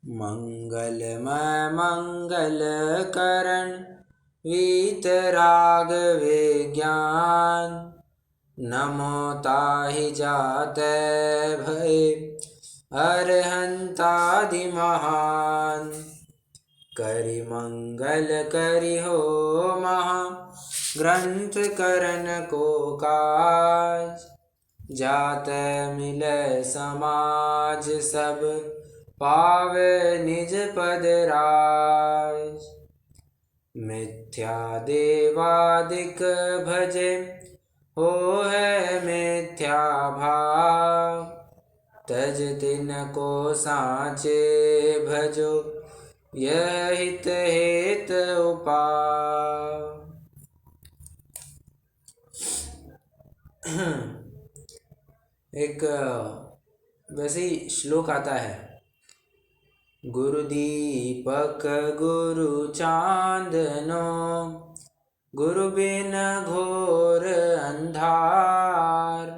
मंगलमय मंगल करण वीतराग विज्ञान। नमो ताहि जाते भय अरहंतादि महान। करि मंगल करि हो महा ग्रंथ करण को काज। जाते मिले समाज सब पावे निज पद राज। मिथ्या देवादिक भजे हो है मिथ्या भाव। तज तिन को साचे भजो यह हित हेत उपाय। एक वैसे ही श्लोक आता है। गुरु दीपक गुरु चांदनो गुरु बिन घोर अंधार।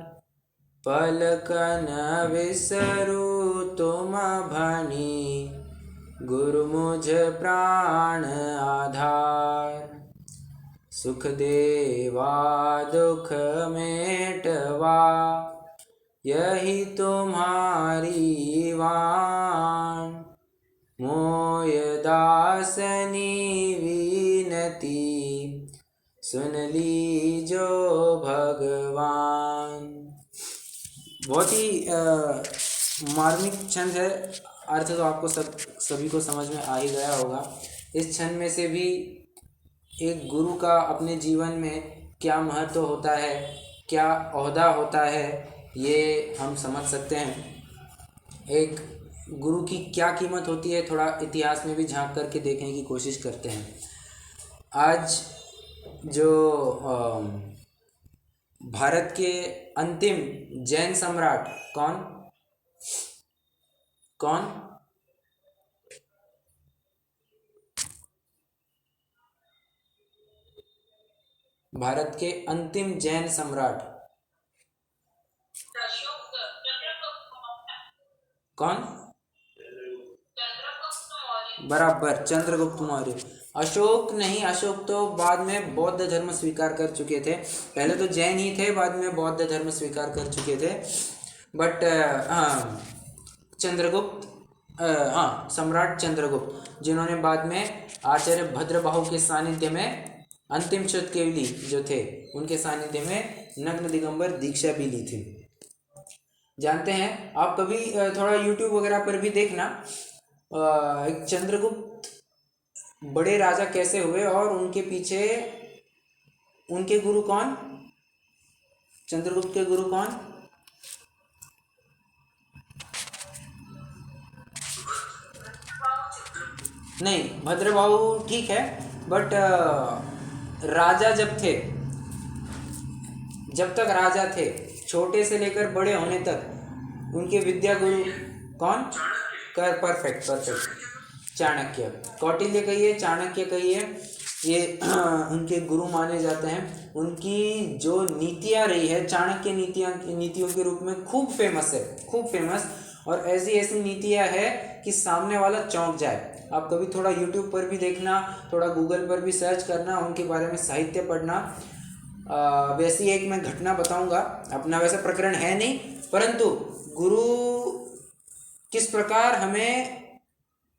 पलकन विसरु तुम भनी गुरु मुझ प्राण आधार। सुख देवा दुख मेटवा यही तुम्हारी वाण। मोय दासनी विनती सुन लीजो भगवान। बहुत ही मार्मिक छंद है। अर्थ तो आपको सभी को समझ में आ ही गया होगा। इस छंद में से भी एक गुरु का अपने जीवन में क्या महत्व होता है, क्या ओहदा होता है, ये हम समझ सकते हैं। एक गुरु की क्या कीमत होती है, थोड़ा इतिहास में भी झांक करके देखने की कोशिश करते हैं। आज जो भारत के अंतिम जैन सम्राट कौन भारत के अंतिम जैन सम्राट कौन? बराबर, चंद्रगुप्त मौर्य। अशोक नहीं, अशोक तो बाद में बौद्ध धर्म स्वीकार कर चुके थे। पहले तो जैन ही थे, बाद में बौद्ध धर्म स्वीकार कर चुके थे। बट चंद्रगुप्त, सम्राट चंद्रगुप्त, जिन्होंने बाद में आचार्य भद्रबाहु के सानिध्य में अंतिम श्रुतकेली जो थे उनके सानिध्य में नग्न दिगंबर दीक्षा भी ली थी। जानते हैं आप, कभी थोड़ा यूट्यूब वगैरह पर भी देखना एक चंद्रगुप्त बड़े राजा कैसे हुए और उनके पीछे उनके गुरु कौन, चंद्रगुप्त के गुरु कौन? नहीं, भद्रबाहु ठीक है, बट राजा जब तक राजा थे, छोटे से लेकर बड़े होने तक उनके विद्या गुरु कौन? परफेक्ट। चाणक्य, कौटिल्य कहिए, चाणक्य कहिए, ये उनके गुरु माने जाते हैं। उनकी जो नीतियाँ रही है, चाणक्य नीतियों के रूप में खूब फेमस। और ऐसी नीतियाँ है कि सामने वाला चौंक जाए। आप कभी थोड़ा यूट्यूब पर भी देखना, थोड़ा गूगल पर भी सर्च करना, उनके बारे में साहित्य पढ़ना। वैसी एक मैं घटना बताऊंगा, अपना वैसा प्रकरण है नहीं, परंतु गुरु किस प्रकार हमें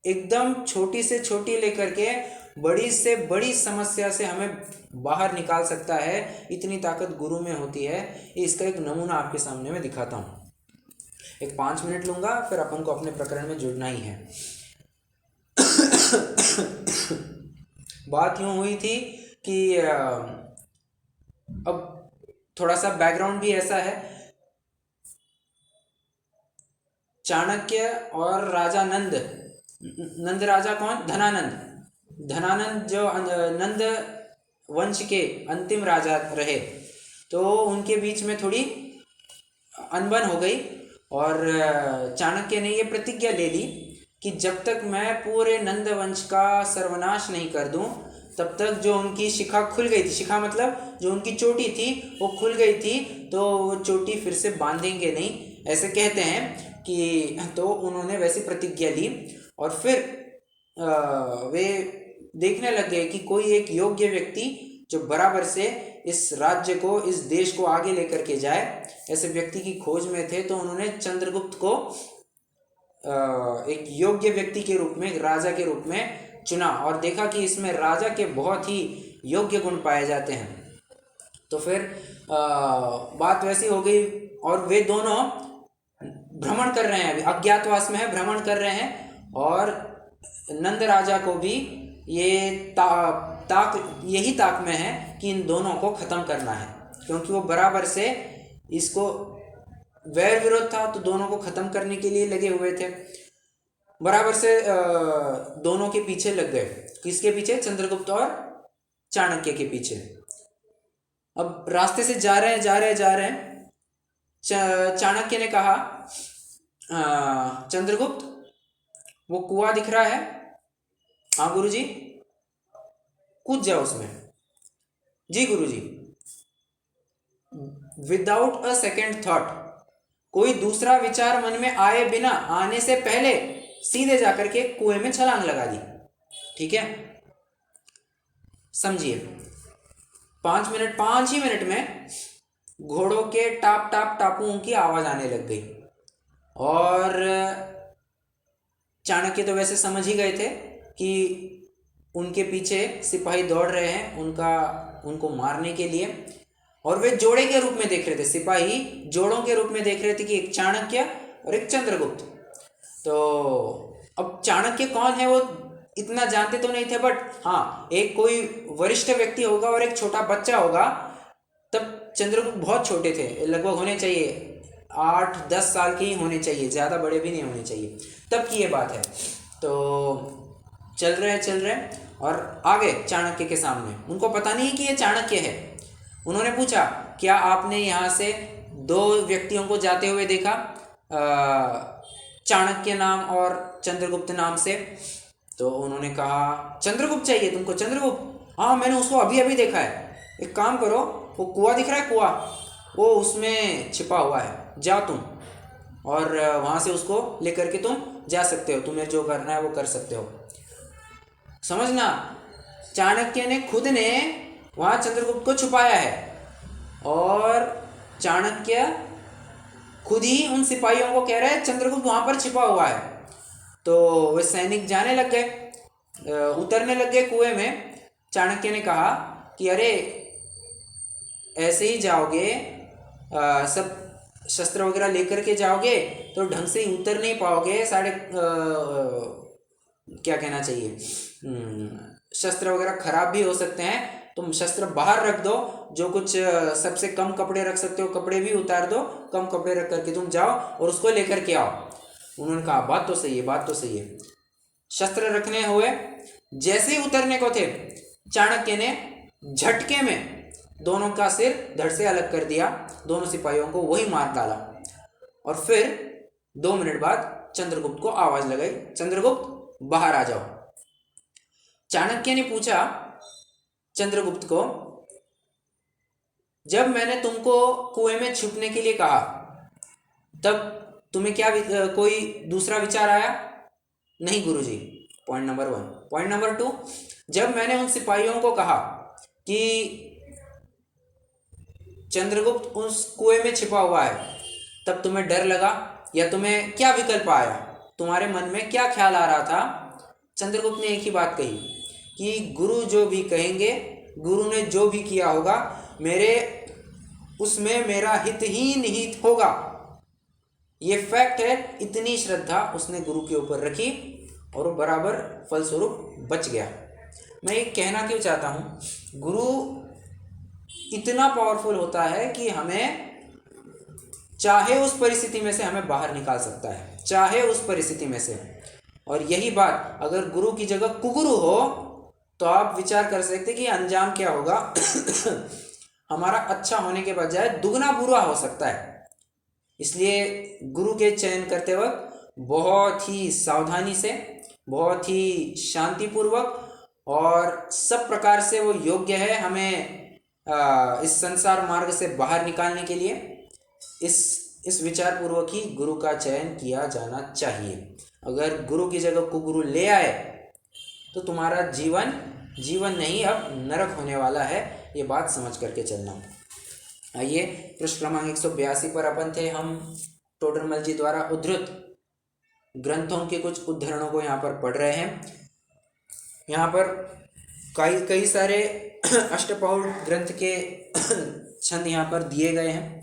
एकदम छोटी से छोटी लेकर के बड़ी से बड़ी समस्या से हमें बाहर निकाल सकता है, इतनी ताकत गुरु में होती है। इसका एक नमूना आपके सामने मैं दिखाता हूँ। एक 5 मिनट लूँगा, फिर अपन को अपने प्रकरण में जुड़ना ही है। बात यूँ हुई थी कि अब थोड़ा सा बैकग्राउंड भी ऐसा है। चाणक्य और राजा नंद राजा कौन? धनानंद जो नंद वंश के अंतिम राजा रहे, तो उनके बीच में थोड़ी अनबन हो गई और चाणक्य ने ये प्रतिज्ञा ले ली कि जब तक मैं पूरे नंद वंश का सर्वनाश नहीं कर दूं, तब तक जो उनकी शिखा खुल गई थी, शिखा मतलब जो उनकी चोटी थी वो खुल गई थी, तो वो चोटी फिर से बांधेंगे नहीं, ऐसे कहते हैं कि। तो उन्होंने वैसी प्रतिज्ञा ली और फिर वे देखने लग गए कि कोई एक योग्य व्यक्ति जो बराबर से इस राज्य को, इस देश को आगे लेकर के जाए, ऐसे व्यक्ति की खोज में थे। तो उन्होंने चंद्रगुप्त को एक योग्य व्यक्ति के रूप में, राजा के रूप में चुना और देखा कि इसमें राजा के बहुत ही योग्य गुण पाए जाते हैं। तो फिर बात वैसी हो गई और वे दोनों भ्रमण कर रहे हैं, अभी अज्ञातवास में है, भ्रमण कर रहे हैं। और नंद राजा को भी ये यही ताक में है कि इन दोनों को ख़त्म करना है, क्योंकि वो बराबर से इसको वैर विरोध था, तो दोनों को ख़त्म करने के लिए लगे हुए थे। बराबर से दोनों के पीछे लग गए। किसके पीछे? चंद्रगुप्त और चाणक्य के पीछे। अब रास्ते से जा रहे हैं। चाणक्य ने कहा, चंद्रगुप्त वो कुआं दिख रहा है? हाँ गुरुजी। कूद जाओ उसमें। जी गुरुजी। विदाउट अ सेकेंड थॉट, कोई दूसरा विचार मन में आए बिना, आने से पहले सीधे जाकर के कुएं में छलांग लगा दी। ठीक है, समझिए। 5 ही मिनट में घोड़ों के टाप टाप टापुओं की आवाज आने लग गई। और चाणक्य तो वैसे समझ ही गए थे कि उनके पीछे सिपाही दौड़ रहे हैं उनको मारने के लिए। और वे जोड़े के रूप में देख रहे थे, सिपाही जोड़ों के रूप में देख रहे थे कि एक चाणक्य और एक चंद्रगुप्त। तो अब चाणक्य कौन है वो इतना जानते तो नहीं थे, बट हाँ, एक कोई वरिष्ठ व्यक्ति होगा और एक छोटा बच्चा होगा। तब चंद्रगुप्त बहुत छोटे थे, लगभग होने चाहिए 8-10 साल के ही होने चाहिए, ज़्यादा बड़े भी नहीं होने चाहिए, तब की ये बात है। तो चल रहे और आगे चाणक्य के सामने, उनको पता नहीं कि ये चाणक्य है। उन्होंने पूछा, क्या आपने यहाँ से 2 व्यक्तियों को जाते हुए देखा, चाणक्य नाम और चंद्रगुप्त नाम से? तो उन्होंने कहा, चंद्रगुप्त चाहिए तुमको? चंद्रगुप्त? हाँ, मैंने उसको अभी अभी देखा है। एक काम करो, वो कुआं दिख रहा है, कुआं, वो उसमें छिपा हुआ है, जाओ तुम और वहाँ से उसको लेकर के तुम जा सकते हो, तुम्हें जो करना है वो कर सकते हो। समझना, चाणक्य ने खुद ने वहाँ चंद्रगुप्त को छुपाया है और चाणक्य खुद ही उन सिपाहियों को कह रहा है चंद्रगुप्त वहाँ पर छिपा हुआ है। तो वे सैनिक जाने लग गए, उतरने लग गए कुएं में। चाणक्य ने कहा कि अरे ऐसे ही जाओगे, सब शस्त्र वगैरह लेकर के जाओगे तो ढंग से ही उतर नहीं पाओगे, क्या कहना चाहिए, शस्त्र वगैरह खराब भी हो सकते हैं। तुम शस्त्र बाहर रख दो, जो कुछ सबसे कम कपड़े रख सकते हो कपड़े भी उतार दो, कम कपड़े रख करके तुम जाओ और उसको लेकर के आओ। उन्होंने कहा, बात तो सही है। शस्त्र रखने हुए, जैसे ही उतरने को थे, चाणक्य ने झटके में दोनों का सिर धड़ से अलग कर दिया, दोनों सिपाहियों को वही मार डाला। और फिर 2 मिनट बाद चंद्रगुप्त को आवाज लगाई, चंद्रगुप्त बाहर आ जाओ। चाणक्य ने पूछा चंद्रगुप्त को, जब मैंने तुमको कुएं में छुपने के लिए कहा तब तुम्हें क्या कोई दूसरा विचार आया? नहीं गुरुजी। Point number 1। पॉइंट नंबर 2, जब मैंने उन सिपाहियों को कहा कि चंद्रगुप्त उस कुएं में छिपा हुआ है, तब तुम्हें डर लगा या तुम्हें क्या विकल्प आया? तुम्हारे मन में क्या ख्याल आ रहा था? चंद्रगुप्त ने एक ही बात कही कि गुरु जो भी कहेंगे, गुरु ने जो भी किया होगा, उसमें मेरा हित ही निहित होगा। ये फैक्ट है। इतनी श्रद्धा उसने गुरु के ऊपर रखी और वो बराबर फलस्वरूप बच गया। मैं ये कहना क्यों चाहता हूँ, गुरु इतना पावरफुल होता है कि हमें चाहे उस परिस्थिति में से हमें बाहर निकाल सकता है, चाहे उस परिस्थिति में से। और यही बात अगर गुरु की जगह कुगुरु हो तो आप विचार कर सकते कि अंजाम क्या होगा। हमारा अच्छा होने के बजाय दुगना बुरा हो सकता है। इसलिए गुरु के चयन करते वक्त बहुत ही सावधानी से, बहुत ही शांतिपूर्वक और सब प्रकार से वो योग्य है हमें इस संसार मार्ग से बाहर निकालने के लिए, इस विचार पूर्वक ही गुरु का चयन किया जाना चाहिए। अगर गुरु की जगह कुगुरु ले आए तो तुम्हारा जीवन जीवन नहीं अब नरक होने वाला है, ये बात समझ करके चलना। आइए पृष्ठ क्रमांक 182 पर अपन थे। हम टोडरमल जी द्वारा उद्धृत ग्रंथों के कुछ उद्धरणों को यहाँ पर पढ़ रहे हैं। यहाँ पर कई सारे अष्टपौड़ ग्रंथ के छंद यहाँ पर दिए गए हैं।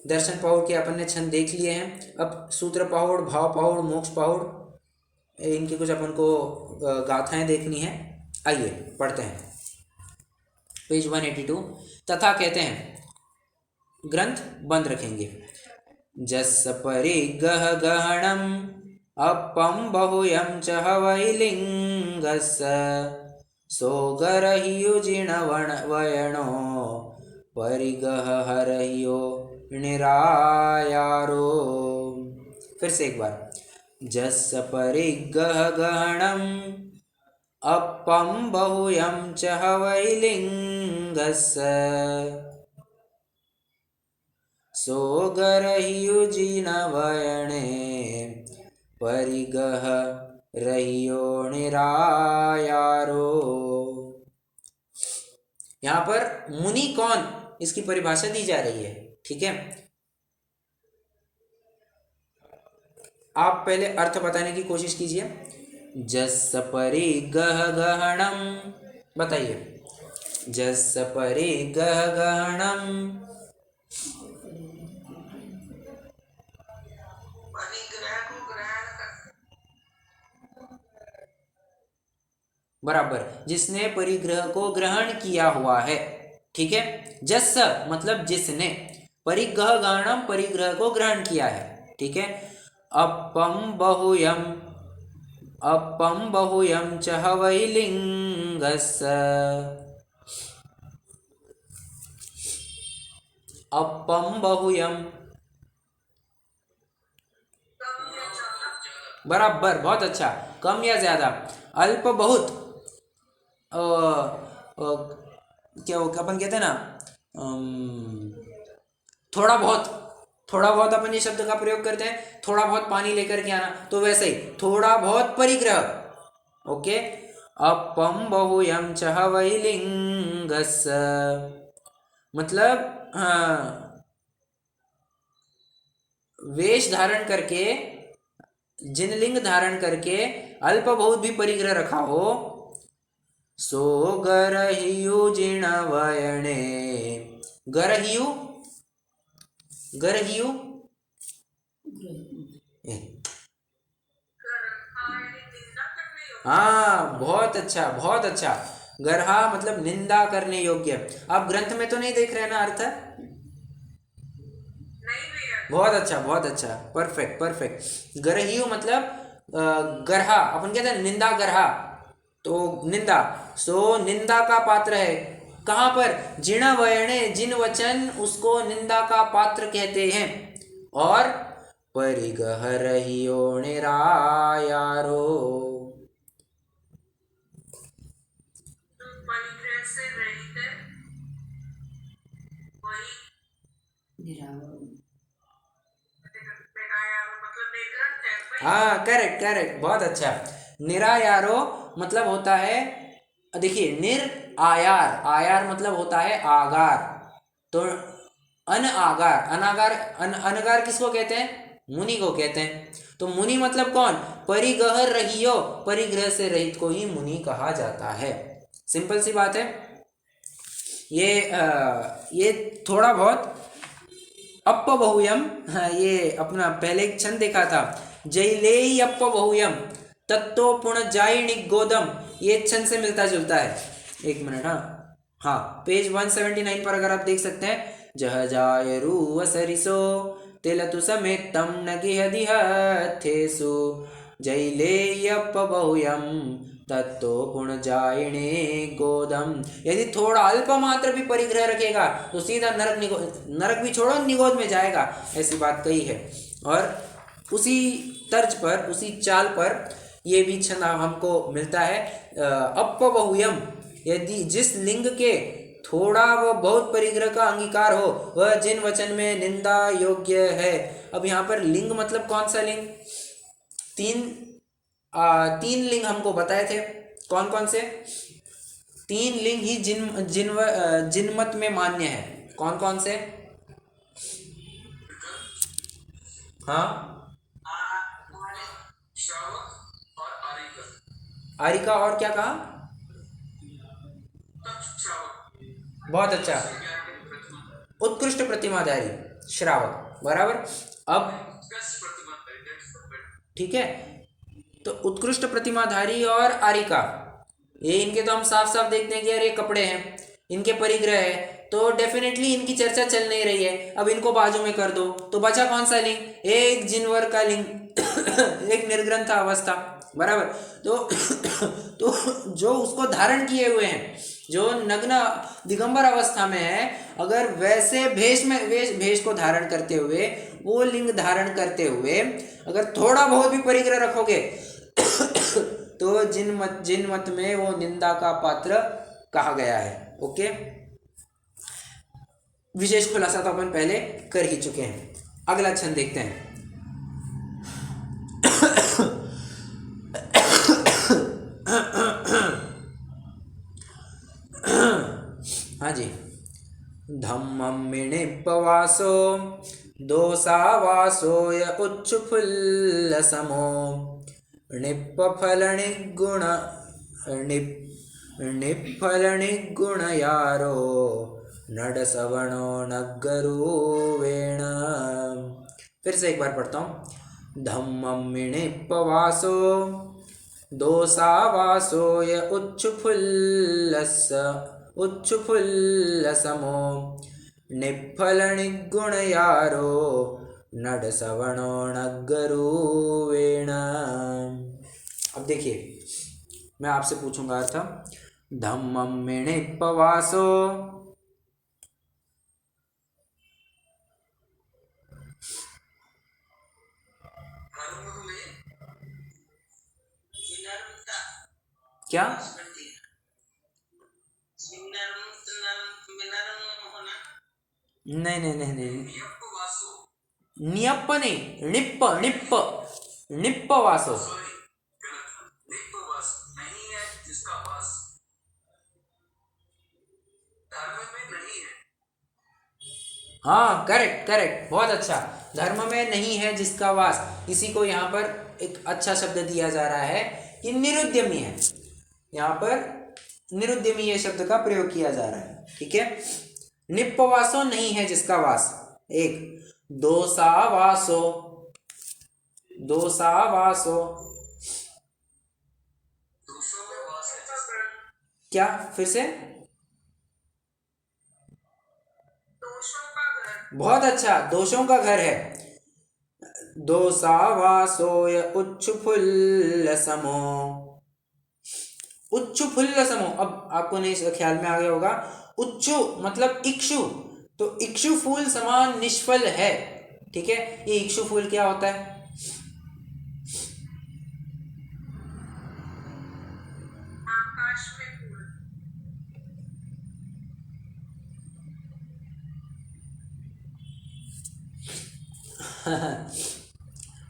दर्शन पौड़ के अपन ने छंद देख लिए हैं। अब सूत्र पौड़, भाव पौड़, मोक्ष पौड़, इनकी कुछ अपन को गाथाएं देखनी है। आइए पढ़ते हैं पेज 182। तथा कहते हैं, ग्रंथ बंद रखेंगे। जस परिगह गहणम अपम बहुयम च हवैलिंगस सोगरहियुजिण वयणो परिगह हरहियो निरायारो। फिर से एक बार। जस परिगह गहणम अपम बहुयम च हवैलिंगस सोगरहियुजिन वयणे परिगह रहियो निरायारो। यहाँ पर मुनि कौन, इसकी परिभाषा दी जा रही है। ठीक है, आप पहले अर्थ बताने की कोशिश कीजिए। जस परिगह गहणम, बताइए। जस परिगह गहणम, बराबर, जिसने परिग्रह को ग्रहण किया हुआ है। ठीक है, जस मतलब जिसने, परिग्रह गहणम परिग्रह को ग्रहण किया है। ठीक है, अपम बहुयम च हवैलिंगस, अपम बहुयम, बराबर, बहुत अच्छा। कम या ज्यादा, अल्प बहुत, क्या अपन कहते हैं ना, थोड़ा बहुत अपन ये शब्द का प्रयोग करते हैं, थोड़ा बहुत पानी लेकर के आना, तो वैसे ही थोड़ा बहुत परिग्रह। ओके, अपम बहुयम च हवैलिंगस, मतलब वेश धारण करके, जिनलिंग धारण करके अल्प बहुत भी परिग्रह रखा हो। सो गरहियुजिण वयणे, गरहियु, गरहियु, हाँ, बहुत अच्छा, बहुत अच्छा। गरहा मतलब निंदा करने योग्य। आप ग्रंथ में तो नहीं देख रहे ना अर्थ? बहुत अच्छा, बहुत अच्छा, परफेक्ट परफेक्ट। गरहियु मतलब गरहा, अपन कहते हैं निंदा गरहा, तो निंदा, सो निंदा का पात्र है। कहाँ पर? जिण वयणे, जिन वचन उसको निंदा का पात्र कहते हैं। और परिगह रहियो निरायारो, हाँ, करेक्ट करेक्ट, बहुत अच्छा। निरायारो मतलब होता है, देखिए, निर आयार, आयार मतलब होता है आगार, तो अन आगार, अनागार, अनगार किसको कहते हैं? मुनि को कहते हैं। तो मुनि मतलब कौन? परिगह रहियो, परिग्रह से रहित को ही मुनि कहा जाता है। सिंपल सी बात है। ये थोड़ा बहुत अप्प बहुयम, हाँ, ये अपना पहले एक छंद देखा था, जैलेयी अप्प बहुयम तत्तो पुण जायिणी गोदम, ये छंद से मिलता जुलता है। एक मिनट, हाँ, पेज 179 पर अगर आप देख सकते हैं, जह जाय रूव सरिसो तिलतु समेतम न गिह दिहथेसु जैलेयी अप्प बहुयम तत्तो पुण जायिणे गोदम। यदि थोड़ा अल्प मात्र भी परिग्रह रखेगा तो सीधा नरक भी छोड़ो, निगोद में जाएगा, ऐसी बात कही है। और उसी तर्ज पर, उसी चाल पर ये भी छंद हमको मिलता है, अप्प बहुयम, यदि जिस लिंग के थोड़ा व बहुत परिग्रह का अंगीकार हो, वह जिन वचन में निंदा योग्य है। अब यहाँ पर लिंग मतलब कौन सा लिंग? तीन लिंग हमको बताए थे, कौन कौन से? तीन लिंग ही जिनमत में मान्य है, कौन कौन से? हाँ, आरिका और क्या कहा? बहुत अच्छा, उत्कृष्ट प्रतिमाधारी श्रावक, बराबर। अब ठीक है, तो उत्कृष्ट प्रतिमाधारी और आरिका, ये इनके तो हम साफ साफ देखते हैं कि यार ये कपड़े हैं, इनके परिग्रह है, तो डेफिनेटली इनकी चर्चा चल नहीं रही है। अब इनको बाजू में कर दो तो बचा कौन सा लिंग? एक जिनवर का लिंग एक निर्ग्रंथ अवस्था, बराबर। तो तो जो उसको धारण किए हुए हैं, जो नग्न दिगंबर अवस्था में है, अगर वैसे भेष में भेष को धारण करते हुए, वो लिंग धारण करते हुए अगर थोड़ा बहुत भी परिग्रह रखोगे तो जिन मत में वो निंदा का पात्र कहा गया है। ओके, विशेष खुलासा तो अपन पहले कर ही चुके हैं। अगला छंद देखते हैं। हाँ जी, धम्मं मिणिपवासो दोषावासो य उच्छुफुल्लसमो निप्पफलनिगुण निप्फलनिगुणयारो नडसवणो नग्गरुवेण। फिर से एक बार पढ़ता हूँ। धम्मं मिणिपवासो दोषावासो य उच्छुफुल्लसमो निप्फलनिगुणयारो नडसवणो नग्गरुवेण। अब देखिए, मैं आपसे पूछूंगा अर्थ। धम्मं मिणिपवासो, क्या? नहीं नहीं नहीं नहीं, नियप्प नहीं, निप्प निप्प निप्प वासो। हाँ, करेक्ट करेक्ट, बहुत अच्छा। धर्म में नहीं है जिसका वास, इसी को यहाँ पर एक अच्छा शब्द दिया जा रहा है कि निरुद्यमी है। यहाँ पर निरुद्यमी ये शब्द का प्रयोग किया जा रहा है, ठीक है। निप्पवासो नहीं है जिसका वास, एक। दोषावासो, दोषावासो क्या? फिर से, बहुत अच्छा, दोषों का घर है। दोषावासोय उच्छुफुल्लसमो, उच्छुफुल्लसमो। अब आपको नहीं ख्याल में आ गया होगा, उच्चु मतलब इक्षु, तो इक्षु फूल समान निष्फल है, ठीक है। ये इक्षु फूल क्या होता है?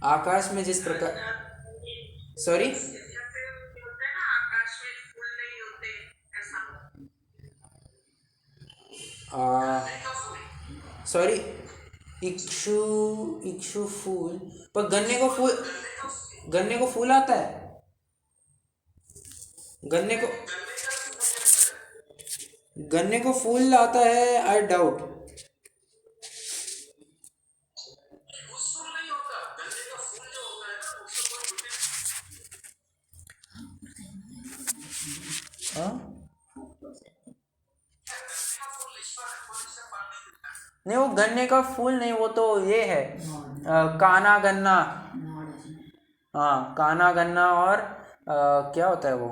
आकाश में जिस प्रकार, सॉरी, सॉरी, इक्षु, इक्षु फूल, पर गन्ने को फूल, गन्ने को फूल आता है? गन्ने को, गन्ने को फूल आता है? I doubt. हाँ, नहीं, वो गन्ने का फूल नहीं, वो तो ये है काना गन्ना। हाँ, काना गन्ना, और क्या होता है वो,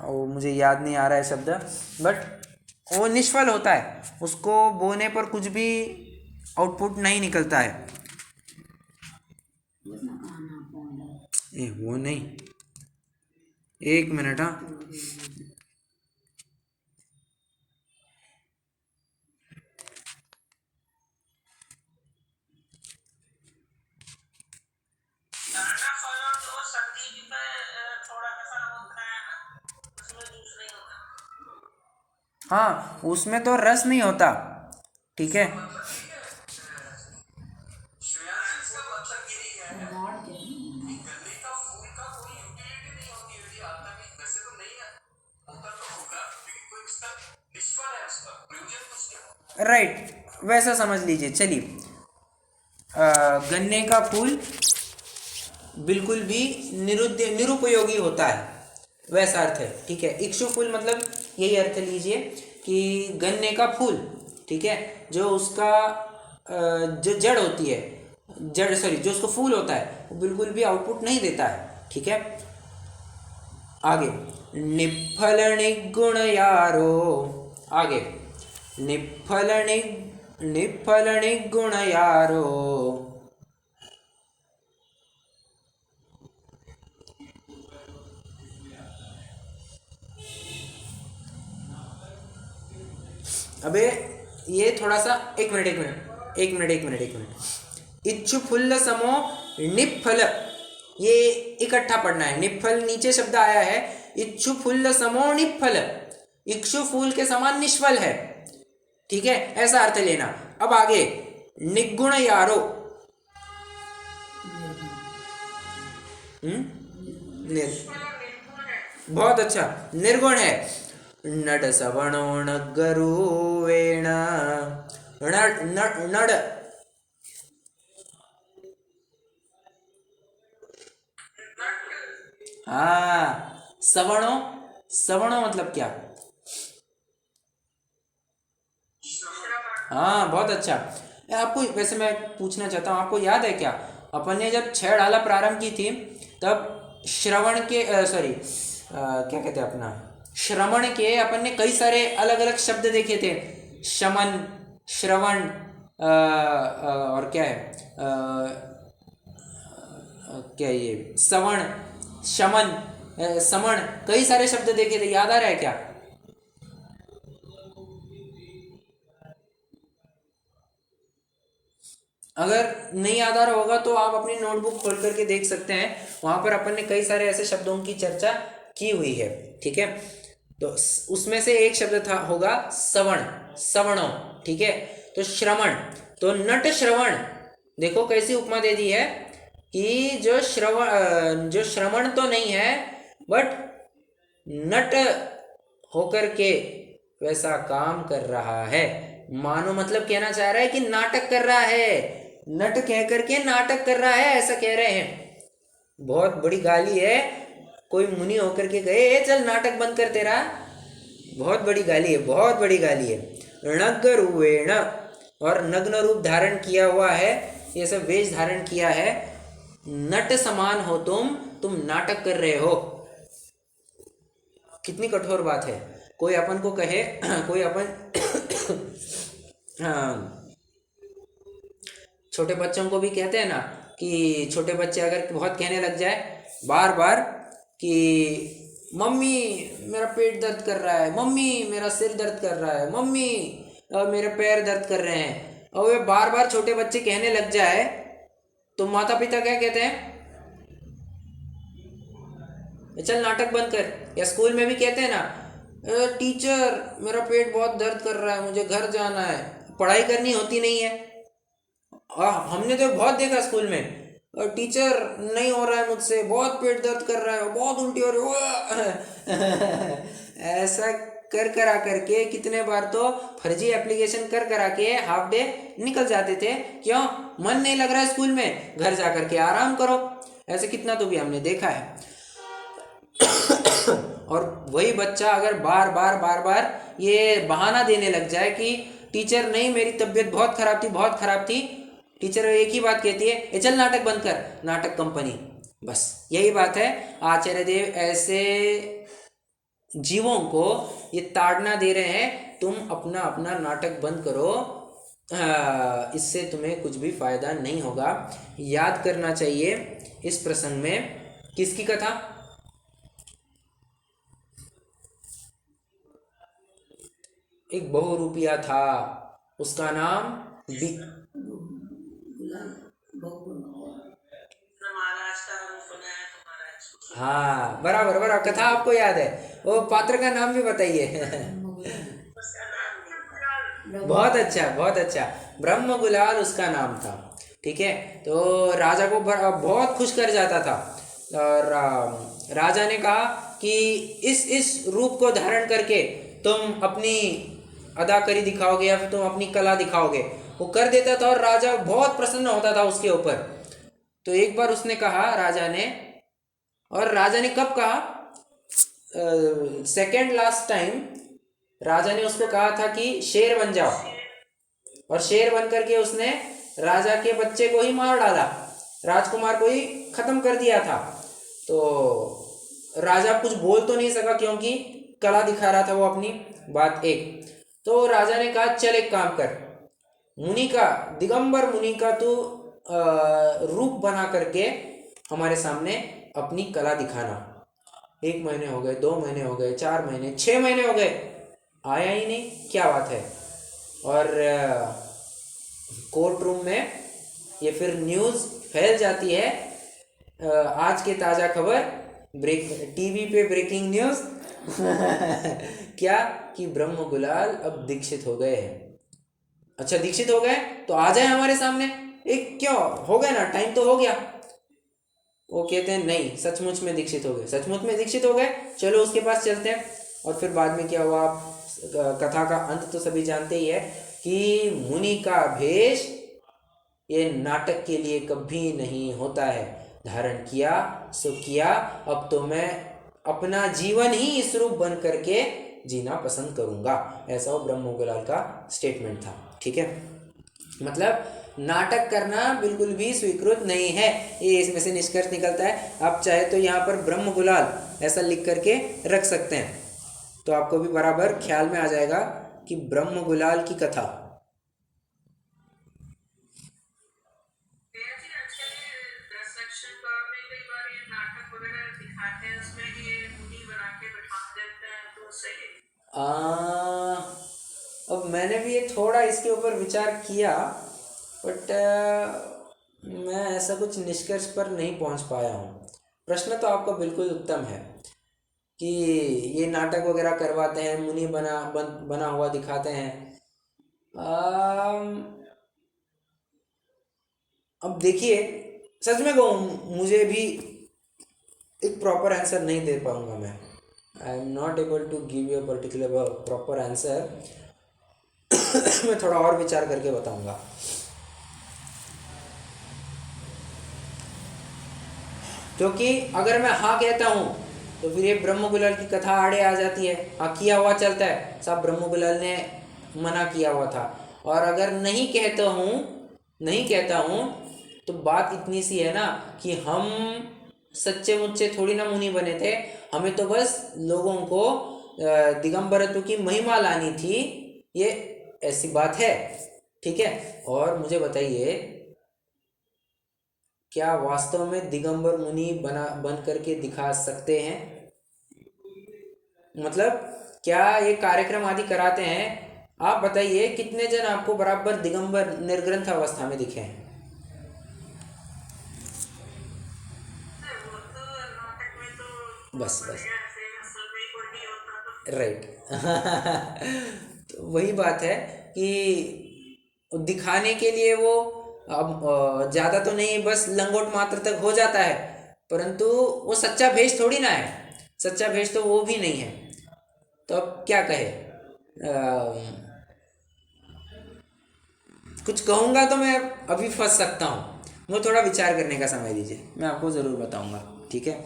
वो मुझे याद नहीं आ रहा है शब्द, बट वो निष्फल होता है, उसको बोने पर कुछ भी आउटपुट नहीं निकलता है। वो नहीं, एक मिनट, हाँ। हाँ, उसमें तो रस नहीं होता, ठीक है। राइट, वैसा समझ लीजिए। चलिए, गन्ने का फूल बिल्कुल भी निरुपयोगी होता है, वैसा अर्थ है, ठीक है। इक्षु फूल मतलब यही अर्थ लीजिए कि गन्ने का फूल, ठीक है, जो उसका जो जड़ होती है, जड़ सॉरी जो उसका फूल होता है, वो बिल्कुल भी आउटपुट नहीं देता है, ठीक है। आगे, निफल निगुण यारो, आगे, निफल निफल निगुण यारो, अबे ये थोड़ा सा, एक मिनट। इच्छु फुल्ल समो निफल, ये इकट्ठा पढ़ना है। निफल नीचे शब्द आया है, इच्छु फुल्ल समो निफल, इक्षु फूल के समान निष्फल है, ठीक है, ऐसा अर्थ लेना। अब आगे, निगुण यारो, बहुत अच्छा, निर्गुण है। नड सवणो नगरुवेण, नड नड नड, हाँ, सवणो, सवणो मतलब क्या? हाँ, बहुत अच्छा। आपको वैसे मैं पूछना चाहता हूँ, आपको याद है क्या, अपन ने जब छह डाला प्रारंभ की थी, तब श्रवण के सॉरी क्या कहते हैं अपना, श्रवण के अपन ने कई सारे अलग अलग शब्द देखे थे। शमन, श्रवण, और क्या है, क्या ये सवण, शमन, समण, कई सारे शब्द देखे थे, याद आ रहा है क्या? अगर नहीं याद आ रहा होगा तो आप अपनी नोटबुक खोल करके देख सकते हैं, वहां पर अपन ने कई सारे ऐसे शब्दों की चर्चा की हुई है, ठीक है। तो उसमें से एक शब्द था होगा सवण, सवणो, ठीक है। तो श्रवण, तो नट श्रवण, देखो कैसी उपमा दे दी है कि जो श्रवण, जो श्रवण तो नहीं है, बट नट होकर के वैसा काम कर रहा है, मानो मतलब कहना चाह रहा है कि नाटक कर रहा है, नट कह करके नाटक कर रहा है, ऐसा कह रहे हैं। बहुत बड़ी गाली है, कोई मुनि होकर के गए "ए, चल नाटक बंद कर तेरा", बहुत बड़ी गाली है, बहुत बड़ी गाली है। णग रुवेण, और नग्न रूप धारण किया हुआ है, ये सब वेश धारण किया है, नट समान हो तुम नाटक कर रहे हो। कितनी कठोर बात है। कोई अपन को कहे कोई अपन हाँ, छोटे बच्चों को भी कहते हैं ना कि छोटे बच्चे अगर बहुत कहने लग जाए बार बार कि मम्मी मेरा पेट दर्द कर रहा है, मम्मी मेरा सिर दर्द कर रहा है, मम्मी मेरे पैर दर्द कर रहे हैं, और वे बार बार छोटे बच्चे कहने लग जाए, तो माता पिता क्या कहते हैं, चल नाटक बंद कर। या स्कूल में भी कहते हैं ना, टीचर मेरा पेट बहुत दर्द कर रहा है, मुझे घर जाना है, पढ़ाई करनी होती नहीं है। हमने तो बहुत देखा स्कूल में, टीचर नहीं हो रहा है मुझसे, बहुत पेट दर्द कर रहा है, बहुत उल्टी हो रही है ऐसा कर करा करके कितने बार तो फर्जी एप्लीकेशन कर करा के हाफ डे निकल जाते थे। क्यों? मन नहीं लग रहा है स्कूल में, घर जा करके आराम करो। ऐसे कितना तो भी हमने देखा है। और वही बच्चा अगर बार बार बार बार ये बहाना देने लग जाए कि टीचर नहीं, मेरी तबीयत बहुत खराब थी, बहुत खराब थी, टीचर एक ही बात कहती है, ये चल नाटक बंद कर, नाटक कंपनी, बस यही बात है। आचार्य देव ऐसे जीवों को ये ताड़ना दे रहे हैं, तुम अपना अपना नाटक बंद करो, इससे तुम्हें कुछ भी फायदा नहीं होगा। याद करना चाहिए इस प्रसंग में किसकी कथा, एक बहुरूपिया था, उसका नाम हाँ, बराबर बराबर, कथा आपको याद है, वो पात्र का नाम भी बताइए बहुत अच्छा, बहुत अच्छा। ब्रह्म गुलाल उसका नाम था। ठीक है, तो राजा को बहुत खुश कर जाता था। और राजा ने कहा कि इस रूप को धारण करके तुम अपनी अदाकारी दिखाओगे या फिर तुम अपनी कला दिखाओगे। वो कर देता था और राजा बहुत प्रसन्न होता था उसके ऊपर। तो एक बार उसने कहा राजा ने, और राजा ने कब कहा, सेकेंड लास्ट टाइम राजा ने उसको कहा था कि शेर बन जाओ, और शेर बन करके उसने राजा के बच्चे को ही मार डाला, राजकुमार को ही खत्म कर दिया था। तो राजा कुछ बोल तो नहीं सका क्योंकि कला दिखा रहा था वो अपनी। बात एक, तो राजा ने कहा चल एक काम कर, मुनि का, दिगंबर मुनि का तू रूप बना करके हमारे सामने अपनी कला दिखाना। 1 महीने हो गए, 2 महीने हो गए, 4 महीने, 6 महीने हो गए, आया ही नहीं। क्या बात है। और कोर्ट रूम में ये फिर न्यूज़ फैल जाती है। आज के ताज़ा खबर, टीवी पे ब्रेकिंग न्यूज़ क्या कि ब्रह्म गुलाल अब दीक्षित हो गए हैं। अच्छा, दीक्षित हो गए तो आ जाए हमारे सामने। एक क्यों हो गए ना, टाइम तो हो गया। वो कहते हैं नहीं, सचमुच में दीक्षित हो गए, सचमुच में दीक्षित हो गए, चलो उसके पास चलते हैं। और फिर बाद में क्या हुआ, कथा का अंत तो सभी जानते ही है कि मुनि का भेष ये नाटक के लिए कभी नहीं होता है। धारण किया सो किया, अब तो मैं अपना जीवन ही इस रूप बन करके जीना पसंद करूँगा। ऐसा वो ब्रह्म गुलाल का स्टेटमेंट था। ठीक है, मतलब नाटक करना बिल्कुल भी स्वीकृत नहीं है, ये इसमें से निष्कर्ष निकलता है। आप चाहे तो यहाँ पर ब्रह्म गुलाल ऐसा लिख करके रख सकते हैं, तो आपको भी बराबर ख्याल में आ जाएगा कि ब्रह्म गुलाल की कथा। अब मैंने भी ये थोड़ा इसके ऊपर विचार किया, बट मैं ऐसा कुछ निष्कर्ष पर नहीं पहुंच पाया हूँ। प्रश्न तो आपका बिल्कुल उत्तम है कि ये नाटक वगैरह करवाते हैं, मुनि बना हुआ दिखाते हैं। अब देखिए, सच में कहूँ मुझे भी एक प्रॉपर आंसर नहीं दे पाऊँगा मैं। I am not able to give you a particular proper answer. मैं थोड़ा और विचार करके बताऊंगा। क्योंकि अगर मैं हाँ कहता हूँ तो फिर ये ब्रह्म गुलाल की कथा आड़े आ जाती है। हाँ किया हुआ चलता है, सब ब्रह्म गुलाल ने मना किया हुआ था। और अगर नहीं कहता हूँ तो बात इतनी सी है ना कि हम सच्चे मुच्चे थोड़ी ना मुनि बने थे। हमें तो बस लोगों को दिगंबरत्व की महिमा लानी थी, ये ऐसी बात है। ठीक है, और मुझे बताइए, क्या वास्तव में दिगंबर मुनि बन करके दिखा सकते हैं? मतलब क्या ये कार्यक्रम आदि कराते हैं? आप बताइए कितने जन आपको बराबर दिगंबर निर्ग्रंथ अवस्था में दिखे हैं? बस बस, राइट। तो वही बात है कि दिखाने के लिए वो अब ज़्यादा तो नहीं, बस लंगोट मात्र तक हो जाता है, परंतु वो सच्चा भेष थोड़ी ना है। सच्चा भेष तो वो भी नहीं है। तो अब क्या कहे, कुछ कहूँगा तो मैं अभी फंस सकता हूँ। मुझे थोड़ा विचार करने का समय दीजिए, मैं आपको ज़रूर बताऊँगा। ठीक है,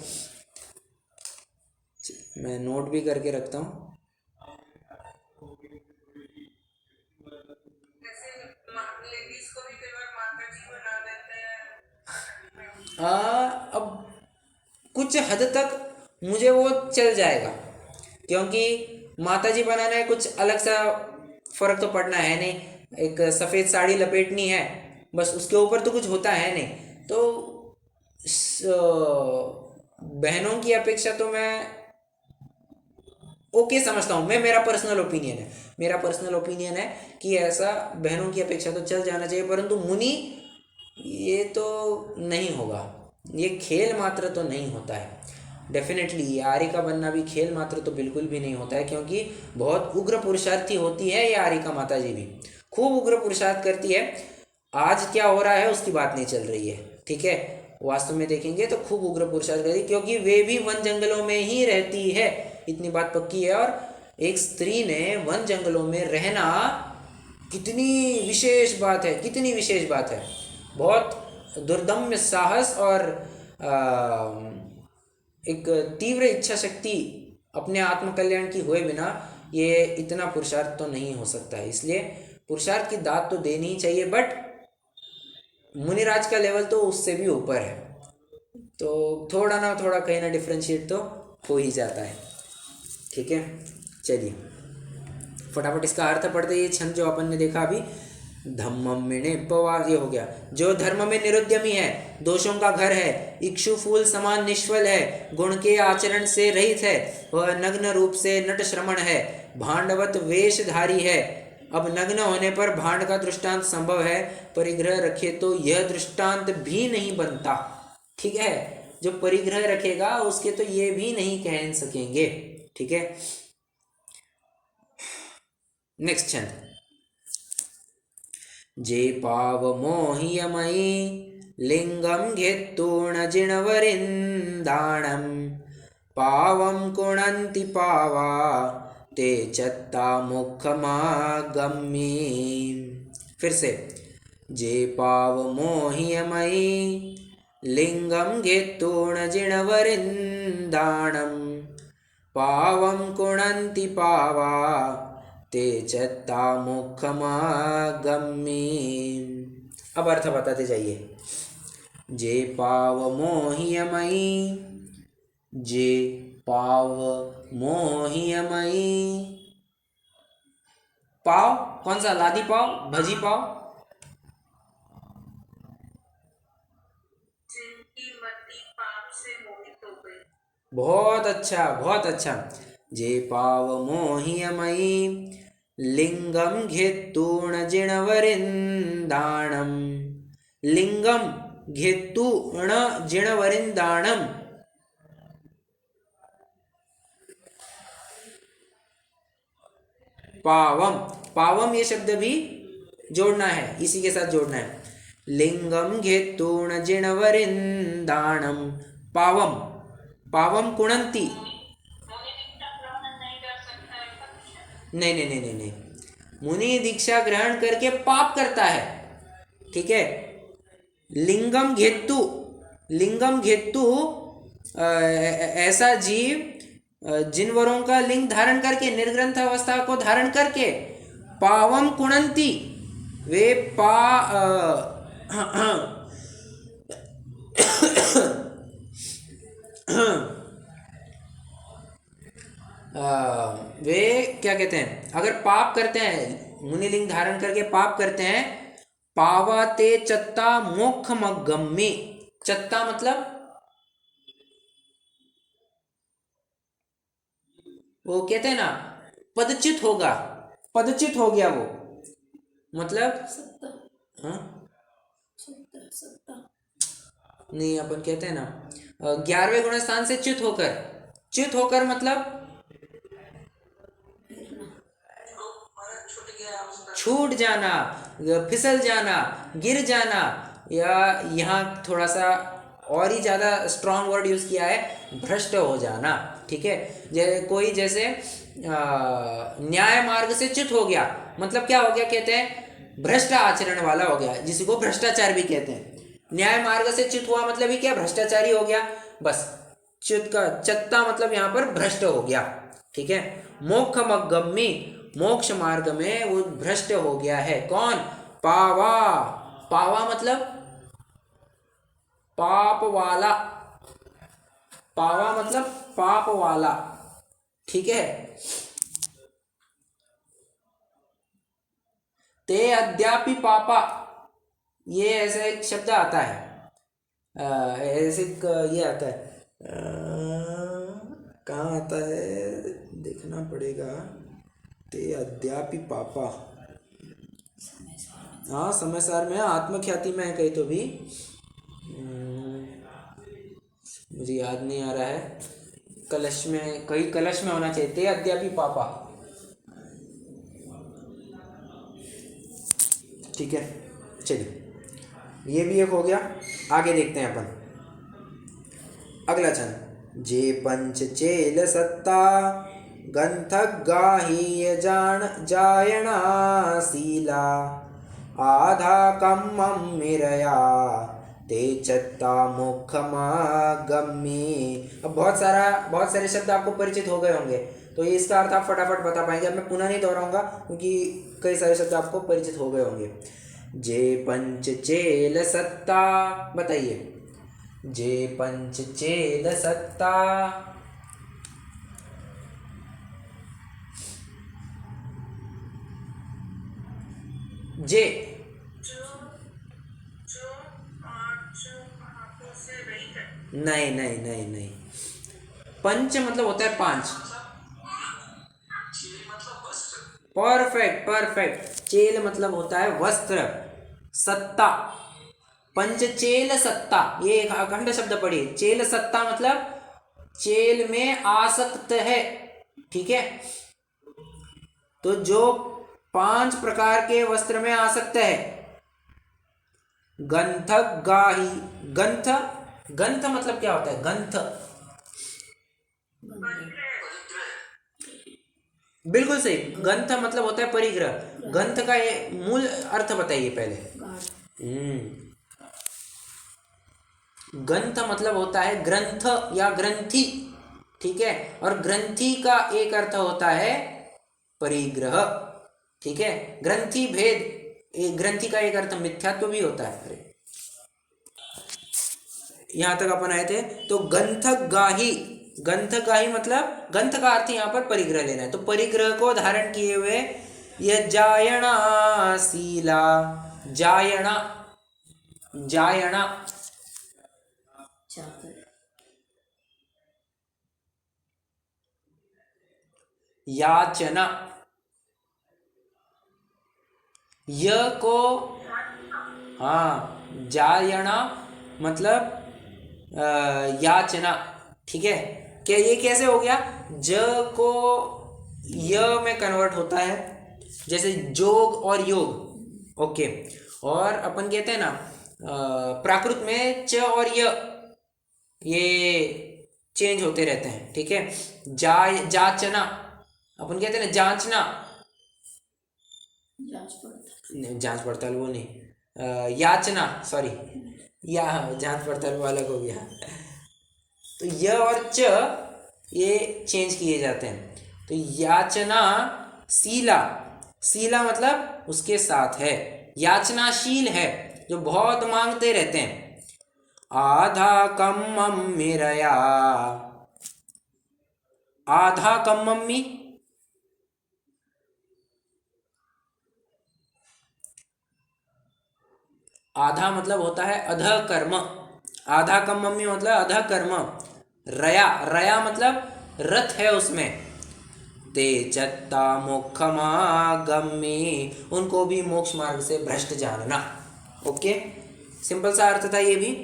मैं नोट भी करके रखता हूँ। अब कुछ हद तक मुझे वो चल जाएगा, क्योंकि माताजी बनाना है, कुछ अलग सा फर्क तो पड़ना है नहीं। एक सफ़ेद साड़ी लपेटनी है, बस उसके ऊपर तो कुछ होता है नहीं। तो बहनों की अपेक्षा तो मैं ओके समझता हूँ। मेरा पर्सनल ओपिनियन है कि ऐसा बहनों की अपेक्षा तो चल जाना चाहिए, परंतु मुनि ये तो नहीं होगा, ये खेल मात्र तो नहीं होता है। डेफिनेटली ये आरिका बनना भी खेल मात्र तो बिल्कुल भी नहीं होता है, क्योंकि बहुत उग्र पुरुषार्थी होती है ये आरिका माता जी भी, खूब उग्र पुरुषार्थ करती है। आज क्या हो रहा है उसकी बात नहीं चल रही है, ठीक है, वास्तव में देखेंगे तो खूब उग्र पुरुषार्थ करती है, क्योंकि वे भी वन जंगलों में ही रहती है, इतनी बात पक्की है। और एक स्त्री ने वन जंगलों में रहना कितनी विशेष बात है, कितनी विशेष बात है, बहुत दुर्दम्य साहस और एक तीव्र इच्छा शक्ति अपने आत्मकल्याण की हुए बिना ये इतना पुरुषार्थ तो नहीं हो सकता है। इसलिए पुरुषार्थ की दात तो देनी ही चाहिए, बट मुनिराज का लेवल तो उससे भी ऊपर है, तो थोड़ा ना थोड़ा कहीं ना डिफ्रेंशिएट तो हो ही जाता है, ठीक है। चलिए फटाफट इसका अर्थ पढ़ते, ये छंद जो अपन ने देखा अभी, धम्मम में पवार, ये हो गया, जो धर्म में निरुद्यमी है, दोषों का घर है, इक्षु फूल समान निष्फल है, गुण के आचरण से रहित है, वह नग्न रूप से नट श्रमण है, भांडवत वेशधारी है। अब नग्न होने पर भांड का दृष्टांत संभव है, परिग्रह रखे तो यह दृष्टांत भी नहीं बनता, ठीक है, जो परिग्रह रखेगा उसके तो ये भी नहीं कह सकेंगे, ठीक है। नेक्स्ट छंद, जे पाव मोहियमयी लिंगम घेत्तूर्ण जिणवरिंदाणम पावम कुणंति पावा ते चत्ता मुखमागम्मी। फिर से, जे पाव मोहियमयी लिंगम घेत्तूर्ण जिणवरिंदाणम पावम कुणंति पावा ते चत्ता मुखमागम्मी। अब अर्थ बताते जाइए। जे पाव मोहियमयी, जे पाव मोहियमयी, पाव कौन सा, लादी पाव, भजी पाव, जिनकी मति पाप से मोहित हो गई। बहुत अच्छा, बहुत अच्छा। जे पाव मोहियमयी लिंगम घेत्तूर्ण जिणवरिंदाणम, लिंगम घेत्तूर्ण जिणवरिंदाणम, पावम, पावम ये शब्द भी जोड़ना है, इसी के साथ जोड़ना है, लिंगम घेत्तूर्ण जिणवरिंदाणम पावम, पावम कुणंती, नहीं नहीं नहीं नहीं नहीं, मुनि दीक्षा ग्रहण करके पाप करता है, ठीक है। लिंगम घेत्तु, लिंगम घेत्तु ऐसा जीव जिन वरों का लिंग धारण करके, निर्ग्रंथ अवस्था को धारण करके, पावम कुणंती, वे वे क्या कहते हैं, अगर पाप करते हैं, मुनिलिंग धारण करके पाप करते हैं, पावाते चत्ता मोक्ष मगम्मी, चत्ता मतलब वो कहते हैं ना पदच्युत होगा, पदच्युत हो गया वो, मतलब हाँ नहीं, अपन कहते हैं ना 11वें गुण स्थान से च्युत होकर, च्युत होकर मतलब छूट जाना, फिसल जाना, गिर जाना, या यहाँ थोड़ा सा और ही ज़्यादा स्ट्रॉन्ग वर्ड यूज़ किया है, भ्रष्ट हो जाना, ठीक है। कोई जैसे न्याय मार्ग से च्युत हो गया, मतलब क्या हो गया, कहते हैं भ्रष्ट आचरण वाला हो गया, जिसी को भ्रष्टाचार भी कहते हैं। न्याय मार्ग से च्युत हुआ मतलब ही क्या, भ्रष्टाचारी हो गया, बस च्युत का चत्ता मतलब यहाँ पर भ्रष्ट हो गया, ठीक है। मोक्ष मगम्मी, मोक्ष मार्ग में वो भ्रष्ट हो गया है, कौन, पावा, पावा मतलब पाप वाला, पावा मतलब पाप वाला, ठीक है। ते अद्यापि पापा, ये ऐसा एक शब्द आता है, ऐसे ये आता है, कहाँ आता है देखना पड़ेगा, ते अद्यापि पापा, हाँ समयसार में, आत्मख्याति में है कहीं तो भी, मुझे याद नहीं आ रहा है, कलश में, कहीं कलश में होना चाहिए। ते अद्यापि पापा। ठीक है, चलिए ये भी एक हो गया। आगे देखते हैं अपन अगला छंद। जे पंच चेल सत्ता गंथक गाहीय जान जायणा शीला आधा कम्मम मिरया ते चत्ता मुखमागम्ये। अब बहुत सारे शब्द आपको परिचित हो गए होंगे, तो ये इसका अर्थ आप फटाफट बता पाएंगे। अब मैं पुनः नहीं दोहराऊंगा क्योंकि कई सारे शब्द आपको परिचित हो गए होंगे। जे पंच चेल सत्ता, बताइए। जे पंच चेल सत्ता, जे जो जो पांच हाथों से रहित है। नहीं नहीं नहीं नहीं, पंच मतलब होता है पांच। परफेक्ट परफेक्ट, चेल मतलब होता है वस्त्र। सत्ता, पंचचेल सत्ता, ये एक अखंड शब्द पढ़िए। चेल सत्ता मतलब चेल में आसक्त है, ठीक है। तो जो 5 प्रकार के वस्त्र में आसक्त है। गंथक गाही, गंथ, गंथ मतलब क्या होता है? गंथ, बिल्कुल सही। गंथ मतलब होता है परिग्रह। गंथ का ये मूल अर्थ बताइए पहले। गंथ मतलब होता है ग्रंथ या ग्रंथि, ठीक है। और ग्रंथि का एक अर्थ होता है परिग्रह, ठीक है। ग्रंथि भेद, ग्रंथि का एक अर्थ मिथ्यात्व भी होता है। अरे यहां तक अपन आए थे। तो गंथक गाही, गंथक गाही मतलब गंथ का अर्थ यहाँ पर परिग्रह लेना है। तो परिग्रह को धारण किए हुए यह जायणा शीला, जायणा, जायणा याचना, य को, हाँ, जायणा मतलब याचना, ठीक है। क्या ये कैसे हो गया? ज को य में कन्वर्ट होता है, जैसे जोग और योग, ओके। और अपन कहते हैं ना प्राकृत में च और य ये चेंज होते रहते हैं, ठीक है। जाचना अपन कहते हैं ना, जांचना, जांच पड़ताल वो नहीं, याचना, सॉरी, या जांच पड़ताल वो अलग हो गया। तो य और च ये चेंज किए जाते हैं। तो याचना शीला, शीला मतलब उसके साथ है, याचनाशील है, जो बहुत मांगते रहते हैं। आधा कम्मम मेरया, आधा कम्मम्मी, आधा मतलब होता है अध कर्म, आधा कम्मम्मी मतलब अध कर्म। रया, रया मतलब रथ है उसमें। ते चत्ता मोक्षमागम्ये, उनको भी मोक्ष मार्ग से भ्रष्ट जानना, ओके। सिंपल सा अर्थ था ये भी।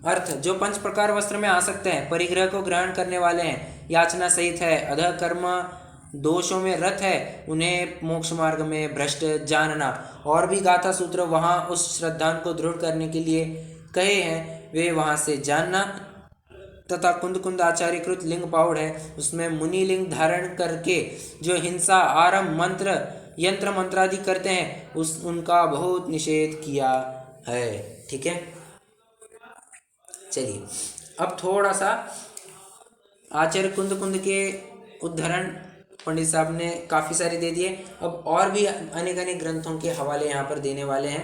अर्थ, जो 5 प्रकार वस्त्र में आ सकते हैं, परिग्रह को ग्रहण करने वाले हैं, याचना सहित है, अधः कर्म दोषों में रत है, उन्हें मोक्ष मार्ग में भ्रष्ट जानना। और भी गाथा सूत्र वहाँ उस श्रद्धान को दृढ़ करने के लिए कहे हैं, वे वहाँ से जानना। तथा कुंद कुंद आचार्यकृत लिंग पाउड है, उसमें मुनि लिंग धारण करके जो हिंसा, आरंभ, मंत्र, यंत्र मंत्रादि करते हैं, उनका बहुत निषेध किया है, ठीक है। चलिए अब थोड़ा सा आचार्य कुंद कुंद के उद्धरण पंडित साहब ने काफ़ी सारे दे दिए। अब और भी अनेक अनेक ग्रंथों के हवाले यहाँ पर देने वाले हैं।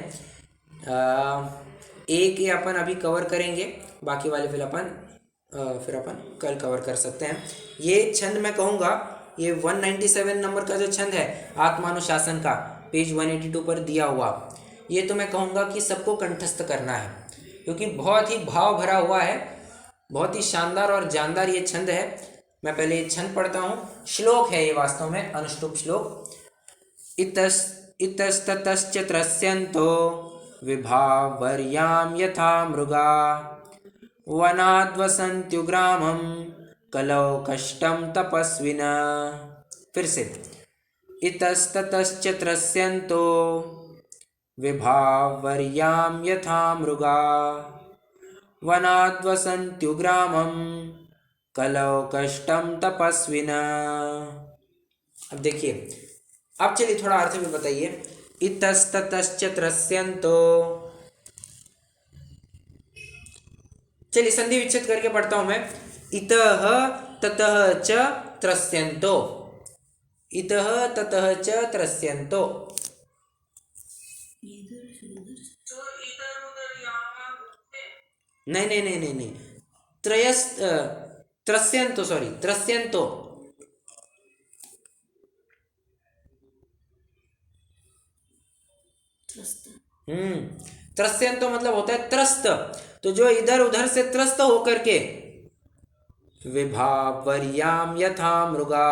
एक ये अपन अभी कवर करेंगे, बाकी वाले फिर अपन कल कवर कर सकते हैं। ये छंद मैं कहूँगा, ये 197 नंबर का जो छंद है आत्मानुशासन का, पेज 182 पर दिया हुआ, ये तो मैं कहूँगा कि सबको कंठस्थ करना है, क्योंकि बहुत ही भाव भरा हुआ है, बहुत ही शानदार और जानदार ये छंद है। मैं पहले ये छंद पढ़ता हूँ। श्लोक है ये वास्तव में, अनुष्टुप श्लोक। इतस्ततश्च त्रस्यन्तो विभावर्यां यथा मृगा वनाद्वसन्त्युग्रामं कलौ कष्टं तपस्विनः। फिर से, इतस्ततश्च त्रस्यन्तो विभावर्यां यथा मृगा वनाद्वसन्त्युग्रामं कलौ कष्टं तपस्विनः। अब देखिए, अब चलिए थोड़ा अर्थ भी बताइए। इतस्ततश्च त्रस्यन्तो, चलिए संधि विच्छेद करके पढ़ता हूं मैं। इतः ततः च त्रस्यन्तो, इतः ततः च त्रस्यन्तो। जो इधर उधर यहाँ घूमते हैं। नहीं नहीं नहीं नहीं नहीं, त्रस्यन्तो, सॉरी, त्रस्यन्तो। त्रस्यन्तो मतलब होता है त्रस्त। तो जो इधर उधर से त्रस्त होकर के, विभावर्याम यथा मृगा,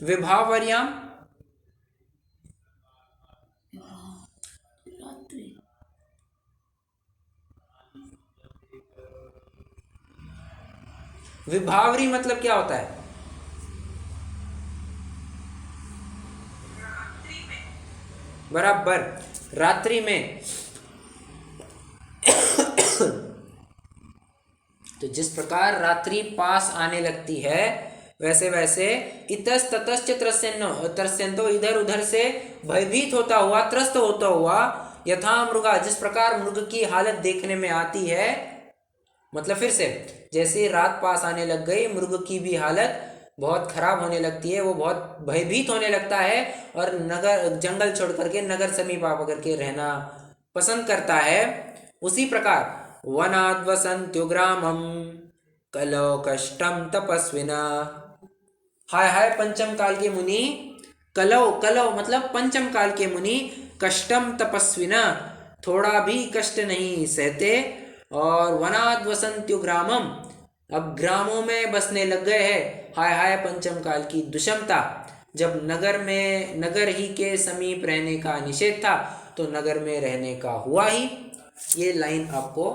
विभावर्याम विभावरी मतलब क्या होता है? रात्रि में। बराबर, रात्रि में। तो जिस प्रकार रात्रि पास आने लगती है, वैसे वैसे इतस ततश्च त्रस्यन्तो, इधर उधर से भयभीत होता हुआ, त्रस्त होता हुआ, यथा मृगा, जिस प्रकार मृग की हालत देखने में आती है। मतलब फिर से, जैसे रात पास आने लग गई, मृग की भी हालत बहुत खराब होने लगती है, वो बहुत भयभीत होने लगता है और नगर जंगल छोड़ करके नगर समीप आ करके रहना पसंद करता है। उसी प्रकार वनाद्वसन्त्युग्रामं कलौ कष्टं तपस्विना, हाय हाय पंचम काल के मुनि, कलौ, कलौ मतलब पंचम काल के मुनि, कष्टम तपस्विना, थोड़ा भी कष्ट नहीं सहते, और वनाद्वसन्त्युग्रामम, अब ग्रामों में बसने लग गए हैं। हाय हाय पंचम काल की दुष्मता, जब नगर ही के समीप रहने का निषेध था, तो नगर में रहने का हुआ ही। ये लाइन आपको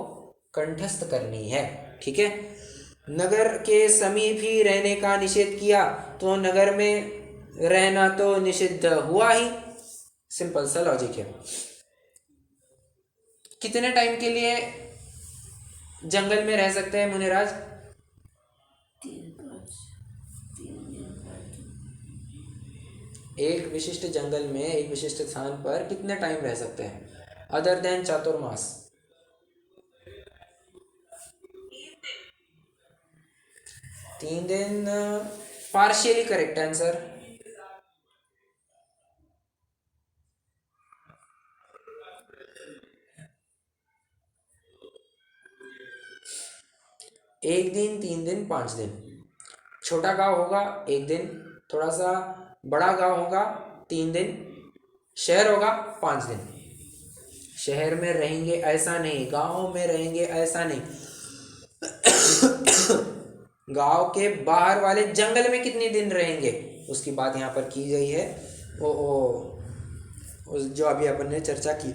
कंठस्थ करनी है, ठीक है। नगर के समीप ही रहने का निषेध किया, तो नगर में रहना तो निषिद्ध हुआ ही। सिंपल सा लॉजिक है। कितने टाइम के लिए जंगल में रह सकते हैं मुनिराज? 1 विशिष्ट जंगल में, एक विशिष्ट स्थान पर कितने टाइम रह सकते हैं अदर देन चातुर्मास? 3 दिन। Partially correct answer. एक दिन, 3 दिन, 5 दिन। छोटा गांव होगा 1 दिन, थोड़ा सा बड़ा गांव होगा 3 दिन, शहर होगा 5 दिन। शहर में रहेंगे ऐसा नहीं, गांव में रहेंगे ऐसा नहीं। गांव के बाहर वाले जंगल में कितने दिन रहेंगे उसकी बात यहाँ पर की गई है। उस जो अभी अपन ने चर्चा की।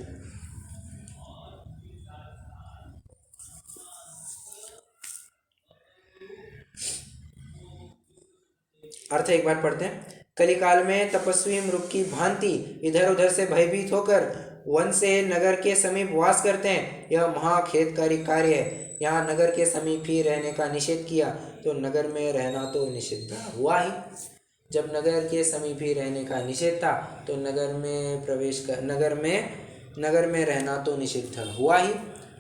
अर्थ एक बार पढ़ते हैं। कलिकाल में तपस्वी मृग की भांति इधर उधर से भयभीत होकर वन से नगर के समीप वास करते हैं। यह महाखेदकारी कार्य है। यहाँ नगर के समीप ही रहने का निषेध किया, तो नगर में रहना तो निषिद्ध हुआ ही। जब नगर के समीप ही रहने का निषेध था, तो नगर में रहना तो निषिद्ध हुआ ही।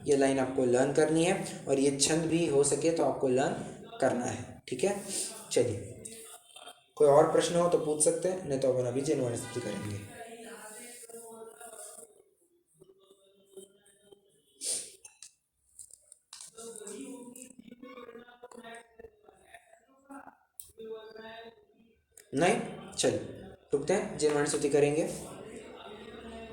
ये लाइन आपको लर्न करनी है, और ये छंद भी हो सके तो आपको लर्न करना है, ठीक है। चलिए, कोई और प्रश्न हो तो पूछ सकते हैं, नहीं तो अपन अभी जैन वनस्पति करेंगे। नहीं, चलिए रुकते हैं, जैन वनस्पति करेंगे।